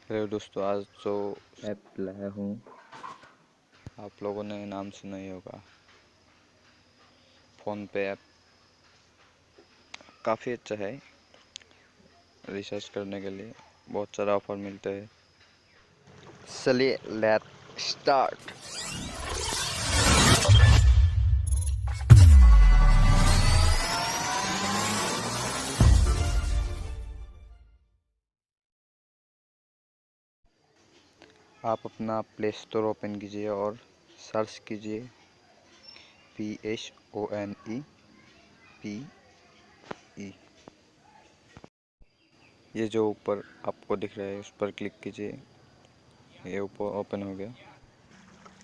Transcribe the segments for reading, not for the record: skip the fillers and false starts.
Hello दोस्तों, आज जो ऐप लाया हूँ आप लोगों ने नाम सुना ही होगा। फ़ोन पे ऐप काफ़ी अच्छा है रिसर्च करने के लिए, बहुत सारा ऑफर मिलता है। चलिए लेट स्टार्ट। आप अपना प्ले स्टोर ओपन कीजिए और सर्च कीजिए PHONEPE। ये जो ऊपर आपको दिख रहा है उस पर क्लिक कीजिए। ये ऊपर ओपन हो गया।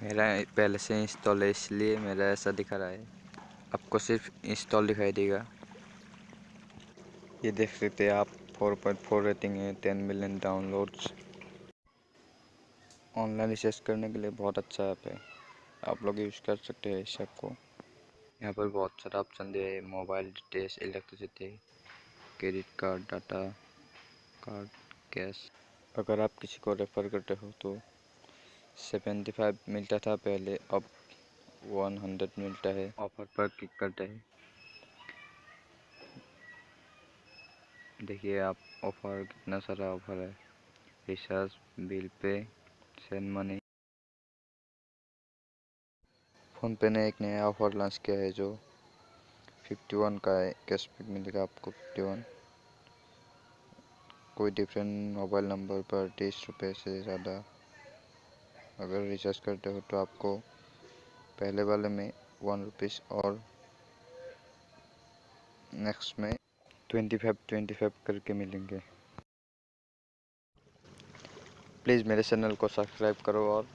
मेरा पहले से इंस्टॉल है इसलिए मेरा ऐसा दिखा रहा है। आपको सिर्फ इंस्टॉल दिखाई देगा। ये देख सकते हैं आप 4.4 रेटिंग है, 10 मिलियन डाउनलोड्स। ऑनलाइन रिसर्च करने के लिए बहुत अच्छा ऐप है, आप लोग यूज़ कर सकते हैं इस ऐप को। यहाँ पर बहुत सारा ऑप्शन दिया है: mobile details, electricity, credit card, data card, cash. अगर आप किसी को रेफ़र करते हो तो 75 मिलता था पहले, अब 100 मिलता है। ऑफ़र पर क्लिक करते हैं। देखिए आप ऑफ़र, कितना सारा ऑफ़र है। Recharge, bill pay, send money. Phone पे ने एक नया ऑफ़र लॉन्च किया है जो 51 का है। कैशबैक मिलेगा आपको 51। कोई डिफरेंट मोबाइल नंबर पर 30 रुपये से ज़्यादा अगर रिचार्ज करते हो तो आपको पहले वाले में 1 रुपीज़ और नेक्स्ट में 25 करके मिलेंगे। प्लीज़ मेरे चैनल को सब्सक्राइब करो और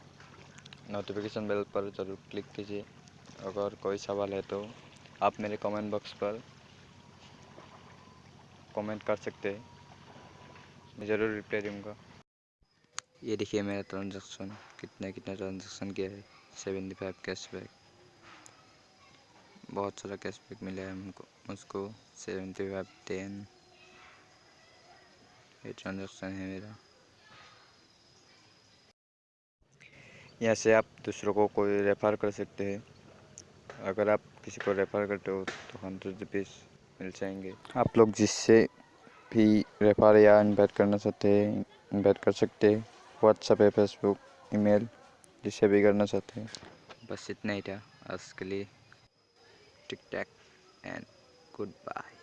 नोटिफिकेशन बेल पर ज़रूर क्लिक कीजिए। अगर कोई सवाल है तो आप मेरे कमेंट बॉक्स पर कमेंट कर सकते हैं, मैं ज़रूर रिप्लाई दूँगा। ये देखिए मेरा ट्रांजैक्शन, कितना ट्रांजैक्शन किया है। 75 कैशबैक, बहुत सारा कैशबैक मिला है मुझको 75, 10। ये ट्रांजैक्शन है मेरा। यहाँ से आप दूसरों को कोई रेफ़र कर सकते हैं। अगर आप किसी को रेफ़र करते हो तो 100 रुपीज़ मिल जाएंगे। आप लोग जिससे भी रेफ़र या इन्वाइट करना चाहते हैं इन्वाइट कर सकते हैं। व्हाट्सएप है, फेसबुक, ईमेल, जिससे भी करना चाहते हैं। बस इतना ही था आज के लिए। टिक टैक एंड गुड बाय।